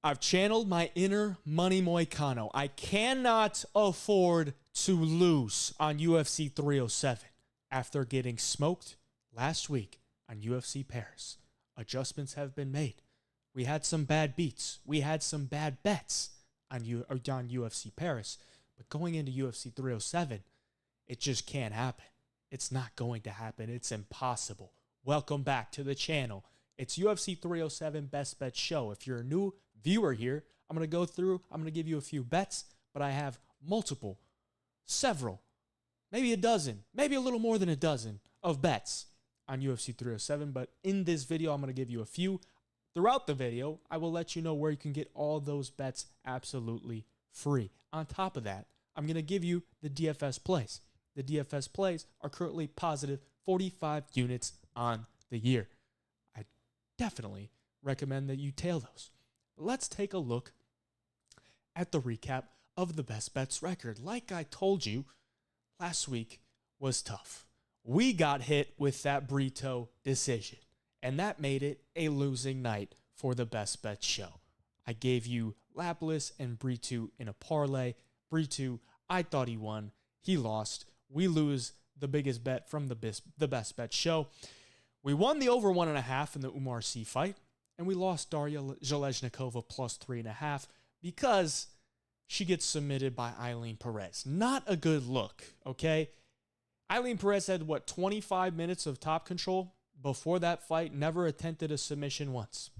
I've channeled my inner Money Moicano. I cannot afford to lose on UFC 307 after getting smoked last week on UFC Paris. Adjustments have been made. We had some bad beats. We had some bad bets on UFC Paris. But going into UFC 307, it just can't happen. It's not going to happen. It's impossible. Welcome back to the channel. It's UFC 307 Best Bet Show. If you're a new viewer here, I'm going to give you a few bets, but I have several, maybe a dozen, maybe a little more than a dozen of bets on UFC 307. But in this video, I'm going to give you a few. Throughout the video, I will let you know where you can get all those bets absolutely free. On top of that, I'm going to give you the DFS plays. The DFS plays are currently positive 45 units on the year. I definitely recommend that you tail those. But let's take a look at the recap of the Best Bets record. Like I told you, last week was tough. We got hit with that Brito decision, and that made it a losing night for the Best Bets Show. I gave you Laplace and Brito in a parlay. Brito, I thought he won. He lost. We lose the biggest bet from the Best Bet Show. We won the over 1.5 in the Umar C fight, and we lost Daria Zheleznikova plus 3.5 because she gets submitted by Eileen Perez. Not a good look, okay? Eileen Perez had, 25 minutes of top control before that fight, never attempted a submission once.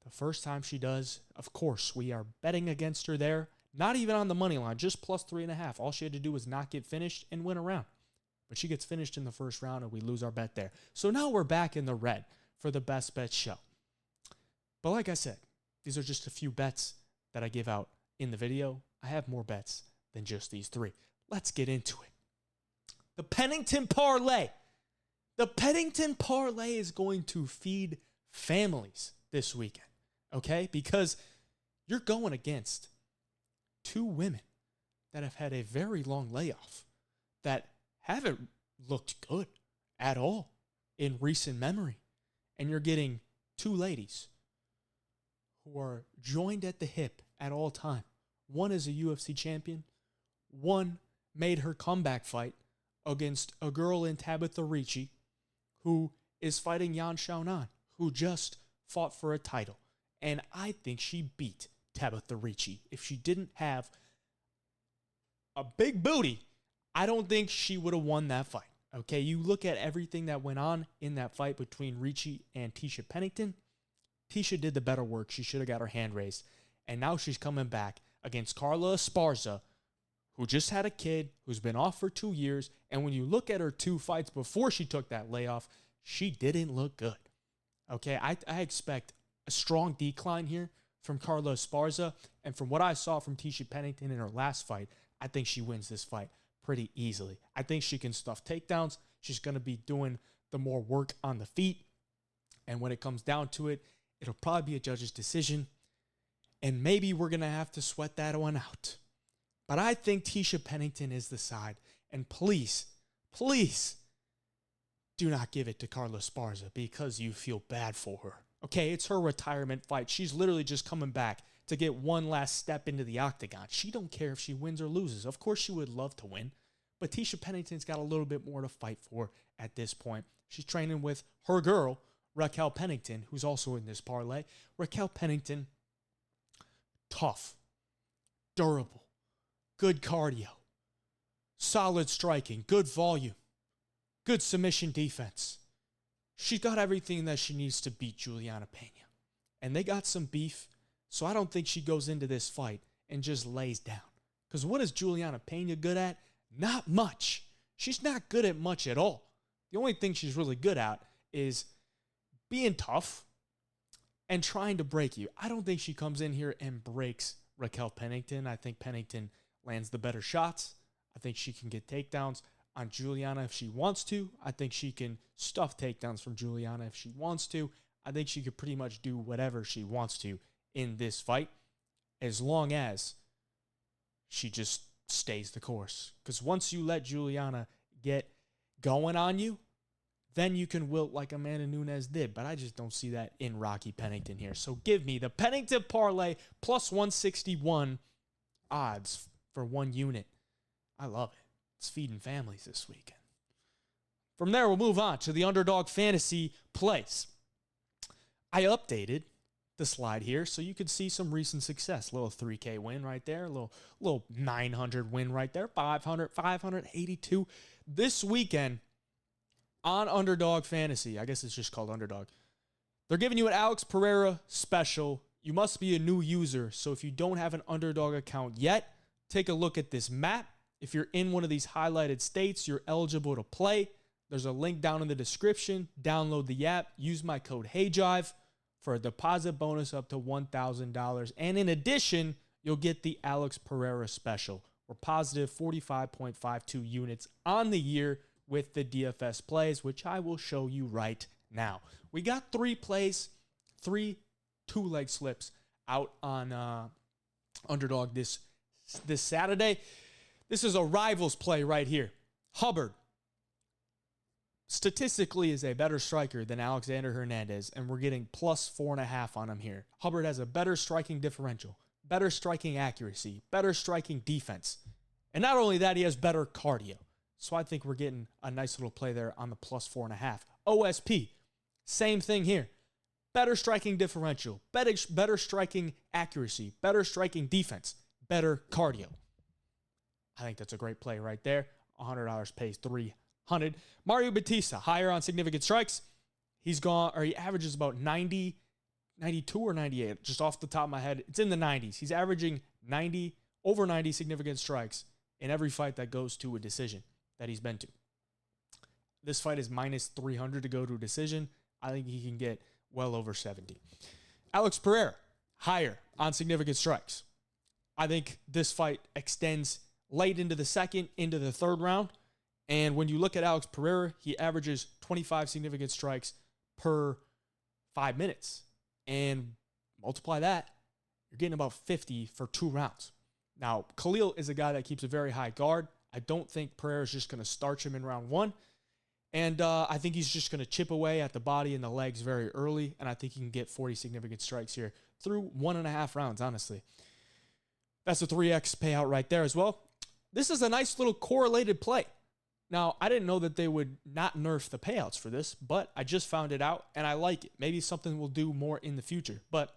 The first time she does, of course, we are betting against her there. Not even on the money line, just plus 3.5. All she had to do was not get finished and win a round. But she gets finished in the first round and we lose our bet there. So now we're back in the red for the Best Bet Show. But like I said, these are just a few bets that I give out in the video. I have more bets than just these three. Let's get into it. The Pennington Parlay. The Pennington Parlay is going to feed families this weekend, okay? Because you're going against two women that have had a very long layoff that haven't looked good at all in recent memory. And you're getting two ladies who are joined at the hip at all time. One is a UFC champion. One made her comeback fight against a girl in Tabitha Ricci who is fighting Yan Xiaonan, who just fought for a title. And I think she beat Tabitha Ricci. If she didn't have a big booty, I don't think she would have won that fight. Okay, you look at everything that went on in that fight between Ricci and Tisha Pennington. Tisha did the better work. She should have got her hand raised. And now she's coming back against Carla Esparza, who just had a kid, who's been off for 2 years. And when you look at her two fights before she took that layoff, she didn't look good. Okay, I expect a strong decline here from Carla Esparza. And from what I saw from Tisha Pennington in her last fight, I think she wins this fight pretty easily. I think she can stuff takedowns. She's going to be doing the more work on the feet. And when it comes down to it, it'll probably be a judge's decision. And maybe we're going to have to sweat that one out. But I think Tisha Pennington is the side. And please, please do not give it to Carla Esparza because you feel bad for her. Okay, it's her retirement fight. She's literally just coming back to get one last step into the octagon. She don't care if she wins or loses. Of course, she would love to win. But Tisha Pennington's got a little bit more to fight for at this point. She's training with her girl, Raquel Pennington, who's also in this parlay. Raquel Pennington, tough, durable, good cardio, solid striking, good volume, good submission defense. She's got everything that she needs to beat Juliana Pena. And they got some beef, so I don't think she goes into this fight and just lays down. Because what is Juliana Pena good at? Not much. She's not good at much at all. The only thing she's really good at is being tough and trying to break you. I don't think she comes in here and breaks Raquel Pennington. I think Pennington lands the better shots. I think she can get takedowns on Juliana if she wants to. I think she can stuff takedowns from Juliana if she wants to. I think she could pretty much do whatever she wants to in this fight as long as she just stays the course. Because once you let Juliana get going on you, then you can wilt like Amanda Nunes did. But I just don't see that in Rocky Pennington here. So give me the Pennington parlay plus 161 odds for 1 unit. I love it. It's feeding families this weekend. From there, we'll move on to the Underdog Fantasy Plays. I updated the slide here so you could see some recent success. Little 3K win right there. Little 900 win right there. 500, 582. This weekend on Underdog Fantasy, I guess it's just called Underdog, they're giving you an Alex Pereira special. You must be a new user, so if you don't have an Underdog account yet, take a look at this map. If you're in one of these highlighted states, you're eligible to play. There's a link down in the description. Download the app. Use my code HeyDrive for a deposit bonus up to $1,000. And in addition, you'll get the Alex Pereira special. We're positive 45.52 units on the year with the DFS plays, which I will show you right now. We got 3 plays, 3 two-leg slips out on Underdog this Saturday. This is a rivals play right here. Hubbard statistically is a better striker than Alexander Hernandez, and we're getting plus 4.5 on him here. Hubbard has a better striking differential, better striking accuracy, better striking defense. And not only that, he has better cardio. So I think we're getting a nice little play there on the plus 4.5. OSP, same thing here. Better striking differential, better striking accuracy, better striking defense, better cardio. I think that's a great play right there. $100 pays $300. Mario Batista, higher on significant strikes. He averages about 90, 92 or 98, just off the top of my head. It's in the 90s. He's averaging over 90 significant strikes in every fight that goes to a decision that he's been to. This fight is minus 300 to go to a decision. I think he can get well over 70. Alex Pereira, higher on significant strikes. I think this fight extends late into the second, into the third round. And when you look at Alex Pereira, he averages 25 significant strikes per 5 minutes. And multiply that, you're getting about 50 for 2 rounds. Now, Khalil is a guy that keeps a very high guard. I don't think Pereira is just going to starch him in round 1. And I think he's just going to chip away at the body and the legs very early. And I think he can get 40 significant strikes here through 1.5 rounds, honestly. That's a 3x payout right there as well. This is a nice little correlated play. Now, I didn't know that they would not nerf the payouts for this, but I just found it out, and I like it. Maybe something we'll do more in the future. But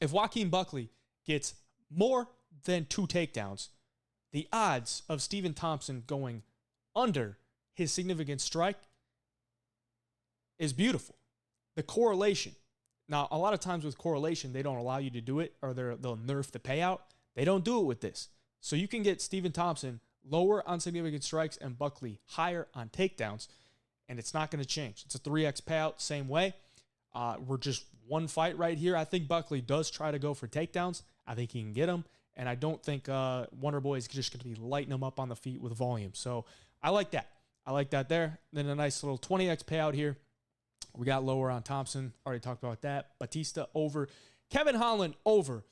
if Joaquin Buckley gets more than 2 takedowns, the odds of Stephen Thompson going under his significant strike is beautiful. The correlation. Now, a lot of times with correlation, they don't allow you to do it, or they'll nerf the payout. They don't do it with this. So you can get Stephen Thompson lower on significant strikes and Buckley higher on takedowns, and it's not going to change. It's a 3x payout, same way. We're just one fight right here. I think Buckley does try to go for takedowns. I think he can get them, and I don't think Wonder Boy is just going to be lighting them up on the feet with volume. So I like that. I like that there. Then a nice little 20x payout here. We got lower on Thompson. Already talked about that. Batista over. Kevin Holland over.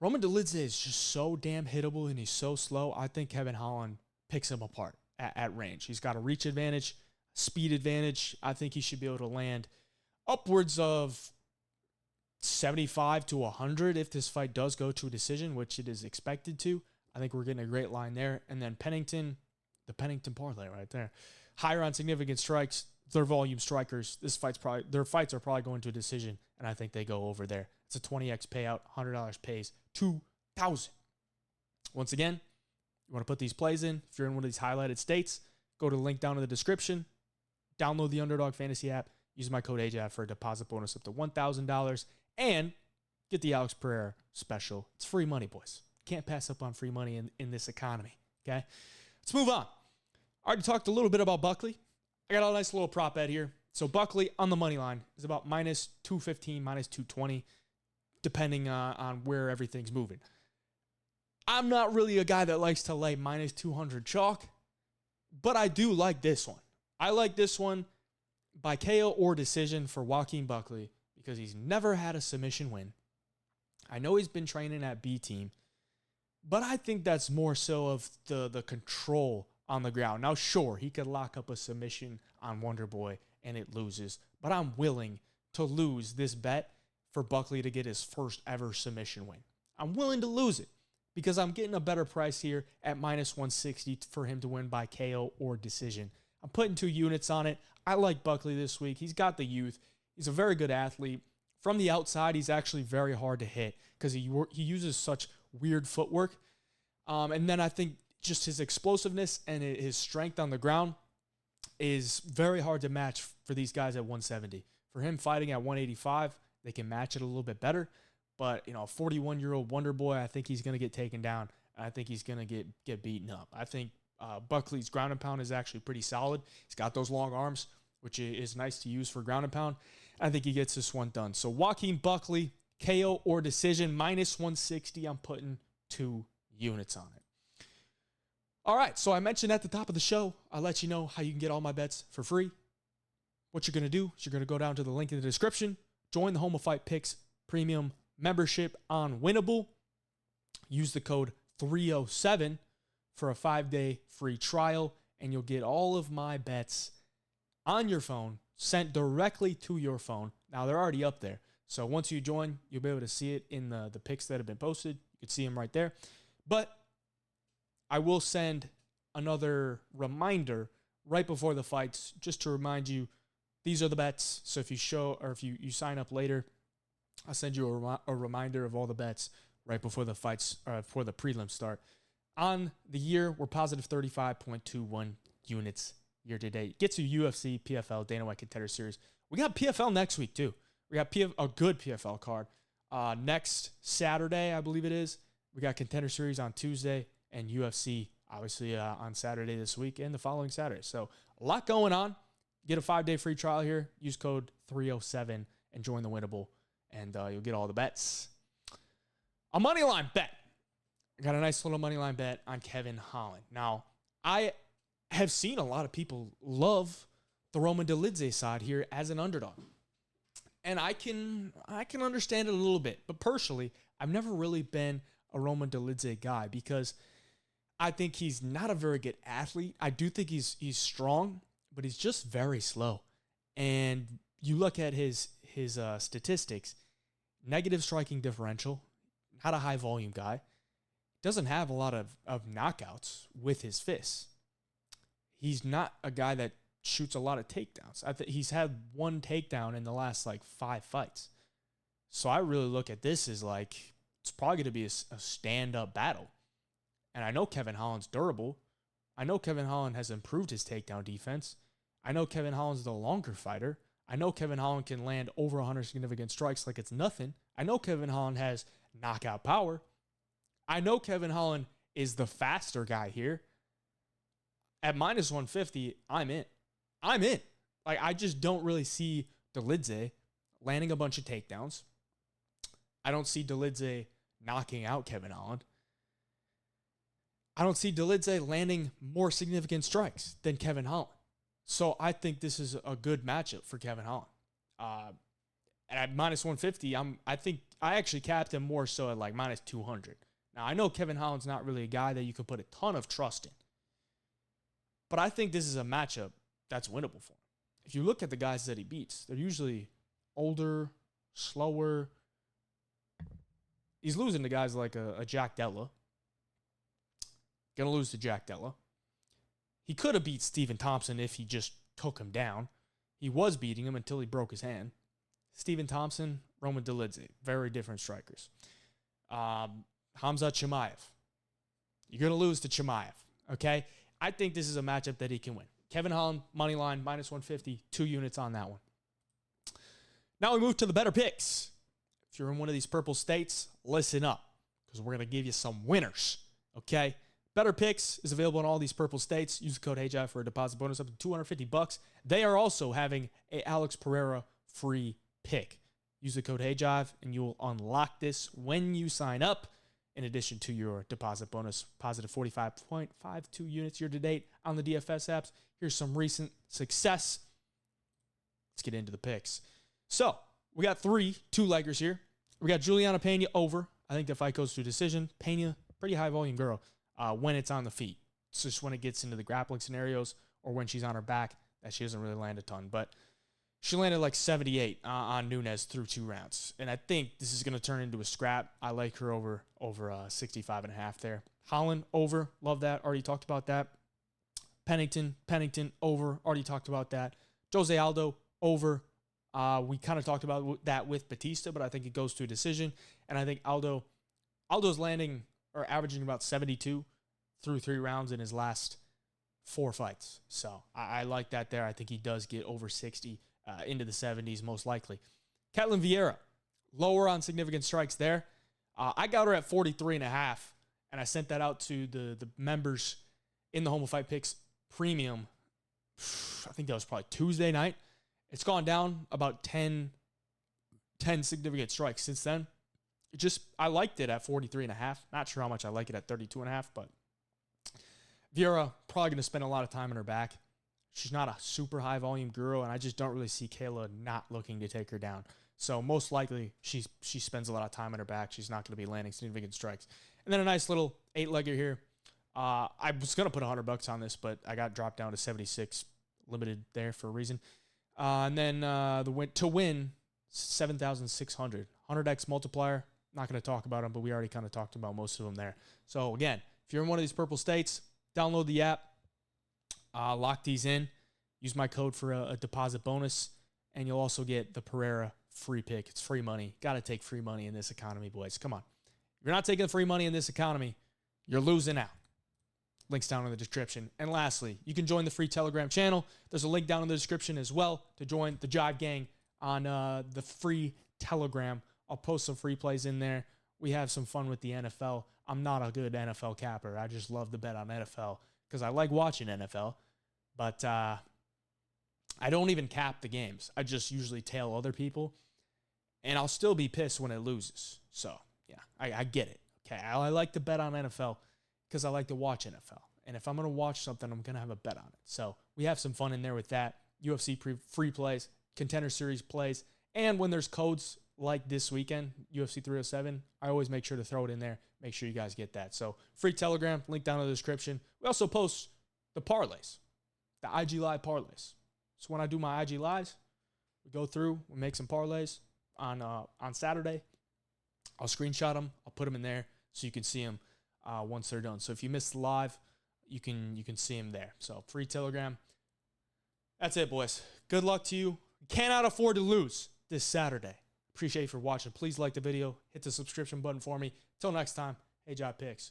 Roman Dolidze is just so damn hittable, and he's so slow. I think Kevin Holland picks him apart at range. He's got a reach advantage, speed advantage. I think he should be able to land upwards of 75 to 100 if this fight does go to a decision, which it is expected to. I think we're getting a great line there. And then Pennington, the Pennington parlay right there. Higher on significant strikes. They're volume strikers. Their fights are probably going to a decision, and I think they go over there. It's a 20x payout. $100 pays $2,000. Once again, you want to put these plays in. If you're in one of these highlighted states, go to the link down in the description. Download the Underdog Fantasy app. Use my code AJAF for a deposit bonus up to $1,000. And get the Alex Pereira special. It's free money, boys. Can't pass up on free money in this economy. Okay? Let's move on. I already talked a little bit about Buckley. I got a nice little prop bet here. So Buckley on the money line is about minus 215, minus 220, depending on where everything's moving. I'm not really a guy that likes to lay minus 200 chalk, but I do like this one. I like this one by KO or decision for Joaquin Buckley because he's never had a submission win. I know he's been training at B team, but I think that's more so of the control on the ground. Now, sure, he could lock up a submission on Wonderboy and it loses, but I'm willing to lose this bet for Buckley to get his first ever submission win. I'm willing to lose it because I'm getting a better price here at minus 160 for him to win by KO or decision. I'm putting 2 units on it. I like Buckley this week. He's got the youth. He's a very good athlete. From the outside, he's actually very hard to hit because he uses such weird footwork. And then I think just his explosiveness and his strength on the ground is very hard to match for these guys at 170. For him fighting at 185, they can match it a little bit better. But, a 41-year-old wonder boy, I think he's going to get taken down. I think he's going to get beaten up. I think Buckley's ground and pound is actually pretty solid. He's got those long arms, which is nice to use for ground and pound. I think he gets this one done. So Joaquin Buckley, KO or decision, minus 160. I'm putting 2 units on it. All right, so I mentioned at the top of the show, I'll let you know how you can get all my bets for free. What you're going to do is you're going to go down to the link in the description, join the Home of Fight Picks premium membership on Winnable. Use the code 307 for a 5-day free trial, and you'll get all of my bets on your phone sent directly to your phone. Now, they're already up there. So once you join, you'll be able to see it in the picks that have been posted. You can see them right there. But I will send another reminder right before the fights just to remind you these are the bets. So if you sign up later, I'll send you a reminder of all the bets right before the fights, before the prelims start. On the year, we're positive 35.21 units year to date. Gets you UFC, PFL, Dana White Contender Series. We got PFL next week too. We got a good PFL card. Next Saturday, I believe it is. We got Contender Series on Tuesday and UFC, obviously, on Saturday this week and the following Saturday. So a lot going on. Get a 5-day free trial here. Use code 307 and join the Winnable, and you'll get all the bets. A Moneyline Bet. I got a nice little Moneyline bet on Kevin Holland. Now, I have seen a lot of people love the Roman Dolidze side here as an underdog. And I can understand it a little bit. But personally, I've never really been a Roman Dolidze guy because I think he's not a very good athlete. I do think he's strong, but he's just very slow. And you look at his statistics, negative striking differential, not a high volume guy, doesn't have a lot of knockouts with his fists. He's not a guy that shoots a lot of takedowns. He's had 1 takedown in the last 5 fights. So I really look at this as it's probably going to be a stand-up battle. And I know Kevin Holland's durable. I know Kevin Holland has improved his takedown defense. I know Kevin Holland's the longer fighter. I know Kevin Holland can land over 100 significant strikes like it's nothing. I know Kevin Holland has knockout power. I know Kevin Holland is the faster guy here. At minus 150, I'm in. I just don't really see Dolidze landing a bunch of takedowns. I don't see Dolidze knocking out Kevin Holland. I don't see Dolidze landing more significant strikes than Kevin Holland. So I think this is a good matchup for Kevin Holland. And at minus 150, I actually capped him more so at minus 200. Now, I know Kevin Holland's not really a guy that you can put a ton of trust in. But I think this is a matchup that's winnable for him. If you look at the guys that he beats, they're usually older, slower. He's losing to guys like a Jack Della. Gonna lose to Jack Della. He could have beat Stephen Thompson if he just took him down. He was beating him until he broke his hand. Stephen Thompson, Roman Dolidze, very different strikers. Hamzat Chimaev. You're going to lose to Chimaev, okay? I think this is a matchup that he can win. Kevin Holland, money line, minus 150, 2 units on that one. Now we move to the better picks. If you're in one of these purple states, listen up, because we're going to give you some winners, okay? Better Picks is available in all these purple states. Use the code HEYJIVE for a deposit bonus up to $250. They are also having a Alex Pereira free pick. Use the code HEYJIVE and you will unlock this when you sign up. In addition to your deposit bonus, positive 45.52 units year to date on the DFS apps. Here's some recent success. Let's get into the picks. So we got 3 two-leggers here. We got Juliana Pena over. I think the fight goes to decision. Pena, pretty high volume girl when it's on the feet. It's just when it gets into the grappling scenarios or when she's on her back that she doesn't really land a ton. But she landed like 78 on Nunes through 2 rounds. And I think this is going to turn into a scrap. I like her over 65.5 there. Holland, over. Love that. Already talked about that. Pennington, over. Already talked about that. Jose Aldo, over. We kind of talked about that with Batista, but I think it goes to a decision. And I think Aldo's landing or averaging about 72 through 3 rounds in his last 4 fights. So I like that there. I think he does get over 60 into the 70s most likely. Ketlin Vieira, lower on significant strikes there. I got her at 43.5, and I sent that out to the members in the Home of Fight Picks Premium. I think that was probably Tuesday night. It's gone down about 10 significant strikes since then. I liked it at 43.5. Not sure how much I like it at 32.5, but Vieira probably going to spend a lot of time on her back. She's not a super high volume girl, and I just don't really see Kayla not looking to take her down. So most likely she spends a lot of time on her back. She's not going to be landing significant strikes. And then a nice little 8-legger here. I was going to put $100 on this, but I got dropped down to 76, limited there for a reason. And then to win 7,600. 100x multiplier. Not going to talk about them, but we already kind of talked about most of them there. So again, if you're in one of these purple states, download the app. Lock these in. Use my code for a deposit bonus, and you'll also get the Pereira free pick. It's free money. Got to take free money in this economy, boys. Come on. If you're not taking free money in this economy, you're losing out. Links down in the description. And lastly, you can join the free Telegram channel. There's a link down in the description as well to join the Jive Gang on the free Telegram. I'll post some free plays in there. We have some fun with the NFL. I'm not a good NFL capper. I just love to bet on NFL because I like watching NFL. But I don't even cap the games. I just usually tail other people. And I'll still be pissed when it loses. So, yeah, I get it. Okay, I like to bet on NFL because I like to watch NFL. And if I'm going to watch something, I'm going to have a bet on it. So we have some fun in there with that. UFC free plays, Contender Series plays. And when there's codes like this weekend, UFC 307, I always make sure to throw it in there. Make sure you guys get that. So free Telegram, link down in the description. We also post the parlays, the IG Live parlays. So when I do my IG Lives, we go through, we make some parlays on Saturday. I'll screenshot them. I'll put them in there so you can see them once they're done. So if you missed the live, you can see them there. So free Telegram. That's it, boys. Good luck to you. Cannot afford to lose this Saturday. Appreciate you for watching. Please like the video. Hit the subscription button for me. Till next time, hey, Jive Picks.